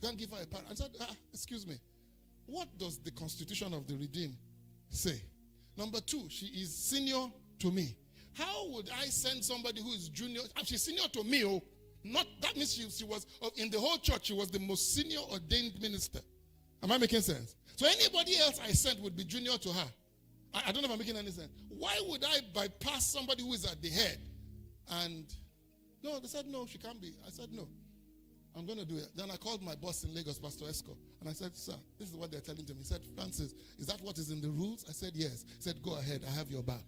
Go and give her a pad. I said, excuse me, what does the Constitution of the Redeemed say? Number 2, she is senior to me. How would I send somebody who is junior? She's senior to me. Oh, not that means she was in the whole church. She was the most senior ordained minister. Am I making sense? So anybody else I sent would be junior to her. I don't know if I'm making any sense. Why would I bypass somebody who is at the head? And no, they said no, she can't be. I said no, I'm going to do it. Then I called my boss in Lagos, Pastor Esco, and I said, sir, this is what they're telling to me. He said, Francis, is that what is in the rules? I said, yes. He said, go ahead, I have your back.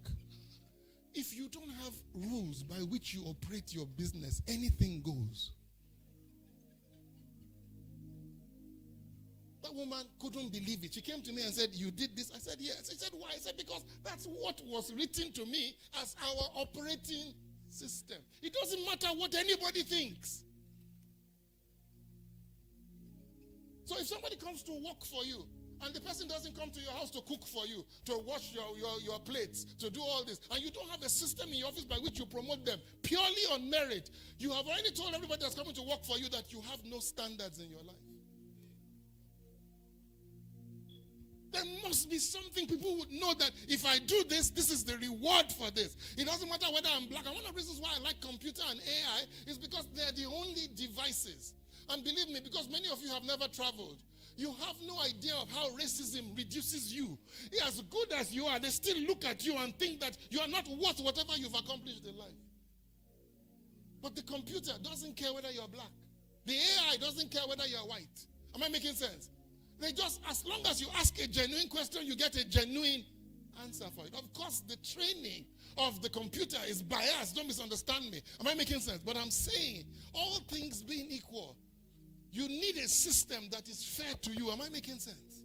If you don't have rules by which you operate your business, anything goes. That woman couldn't believe it. She came to me and said, you did this? I said, yes. She said, why? I said, because that's what was written to me as our operating system. It doesn't matter what anybody thinks. So if somebody comes to work for you, and the person doesn't come to your house to cook for you, to wash your plates, to do all this, and you don't have a system in your office by which you promote them purely on merit, you have already told everybody that's coming to work for you that you have no standards in your life. There must be something people would know that if I do this, this is the reward for this. It doesn't matter whether I'm black. And one of the reasons why I like computer and AI is because they're the only devices. And believe me, because many of you have never traveled, you have no idea of how racism reduces you. As good as you are, they still look at you and think that you are not worth whatever you've accomplished in life. But the computer doesn't care whether you're black. The AI doesn't care whether you're white. Am I making sense? They just, as long as you ask a genuine question, you get a genuine answer for it. Of course, the training of the computer is biased. Don't misunderstand me. Am I making sense? But I'm saying, all things being equal, you need a system that is fair to you. Am I making sense?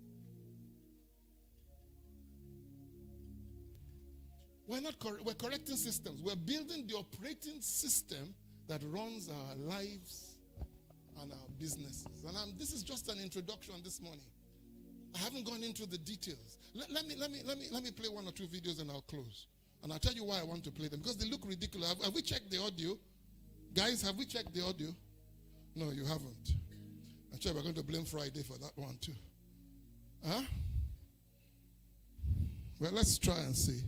We're correcting systems. We're building the operating system that runs our lives and our businesses. And this is just an introduction this morning. I haven't gone into the details. Let me play 1 or 2 videos and I'll close. And I'll tell you why I want to play them. Because they look ridiculous. Have we checked the audio? Guys, have we checked the audio? No, you haven't. I'm sure we're going to blame Friday for that one too. Huh? Well, let's try and see.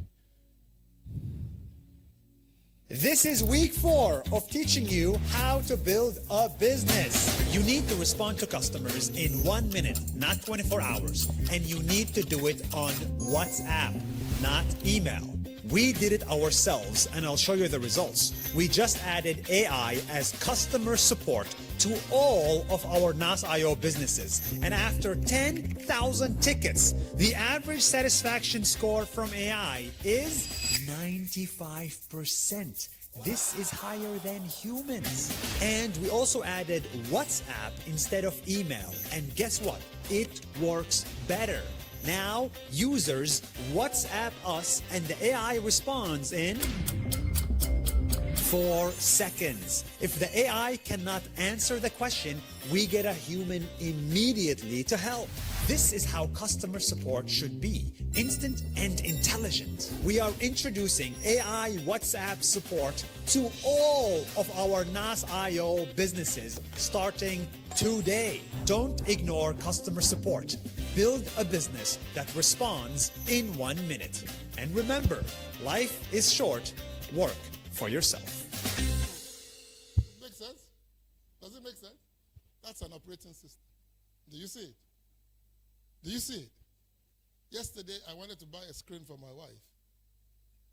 This is week 4 of teaching you how to build a business. You need to respond to customers in 1 minute, not 24 hours. And you need to do it on WhatsApp, not email. We did it ourselves, and I'll show you the results. We just added AI as customer support to all of our NAS.io businesses. And after 10,000 tickets, the average satisfaction score from AI is 95%. This is higher than humans. And we also added WhatsApp instead of email. And guess what? It works better. Now, users WhatsApp us and the AI responds in 4 seconds. If the AI cannot answer the question, we get a human immediately to help. This is how customer support should be, instant and intelligent. We are introducing AI WhatsApp support to all of our NAS.io businesses starting today. Don't ignore customer support. Build a business that responds in 1 minute. And remember, life is short. Work for yourself. Make sense? Does it make sense? That's an operating system. Do you see it? Do you see it? Yesterday, I wanted to buy a screen for my wife.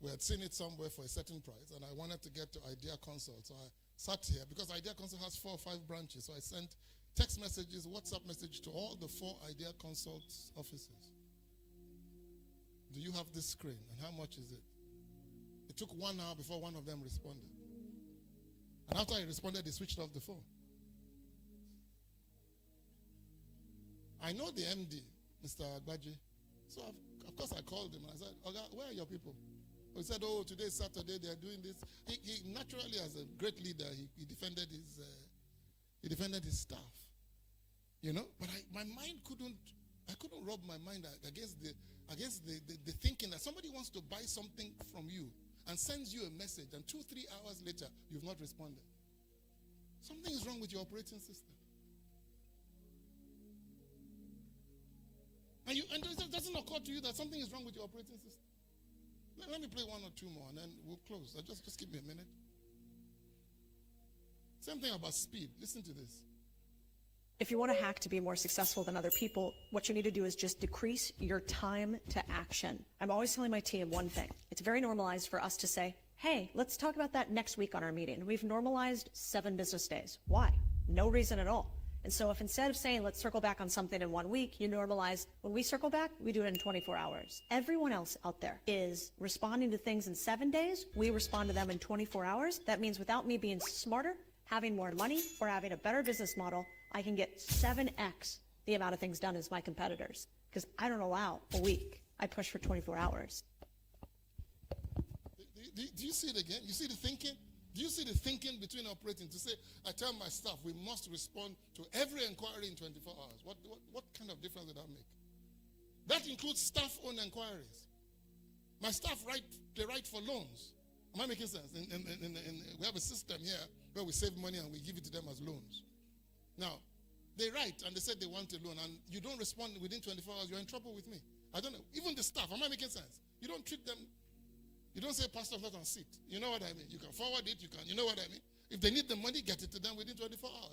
We had seen it somewhere for a certain price, and I wanted to get to Idea Consult. So I sat here, because Idea Consult has 4 or 5 branches. So I sent text messages, WhatsApp message to all the 4 Idea Consult offices. Do you have this screen, and how much is it? It took 1 hour before one of them responded. And after he responded, he switched off the phone. I know the MD, Mr. Agbaje. So, of course, I called him and I said, Oga, where are your people? He said, oh, today's Saturday, they are doing this. He naturally, as a great leader, he defended his staff. You know? But my mind I couldn't rub my mind against the thinking that somebody wants to buy something from you and sends you a message, and 2-3 hours later, you've not responded. Something is wrong with your operating system. And it doesn't occur to you that something is wrong with your operating system. Let me play one or two more and then we'll close. Just give me a minute. Same thing about speed. Listen to this. If you want to hack to be more successful than other people, what you need to do is just decrease your time to action. I'm always telling my team one thing. It's very normalized for us to say, hey, let's talk about that next week on our meeting. We've normalized 7 business days. Why? No reason at all. And so if instead of saying, let's circle back on something in 1 week, you normalize, when we circle back, we do it in 24 hours. Everyone else out there is responding to things in 7 days. We respond to them in 24 hours. That means without me being smarter, having more money, or having a better business model, I can get 7x the amount of things done as my competitors. Because I don't allow a week. I push for 24 hours. Do you see it again? You see the thinking? Do you see the thinking between operating to say, I tell my staff, we must respond to every inquiry in 24 hours. What kind of difference did that make? That includes staff-owned inquiries. My staff write for loans. Am I making sense? We have a system here where we save money and we give it to them as loans. Now, they write and they said they want a loan and you don't respond within 24 hours, you're in trouble with me. I don't know. Even the staff, am I making sense? You don't treat them, you don't say, Pastor, not on seat. You know what I mean? You can forward it, you know what I mean? If they need the money, get it to them within 24 hours.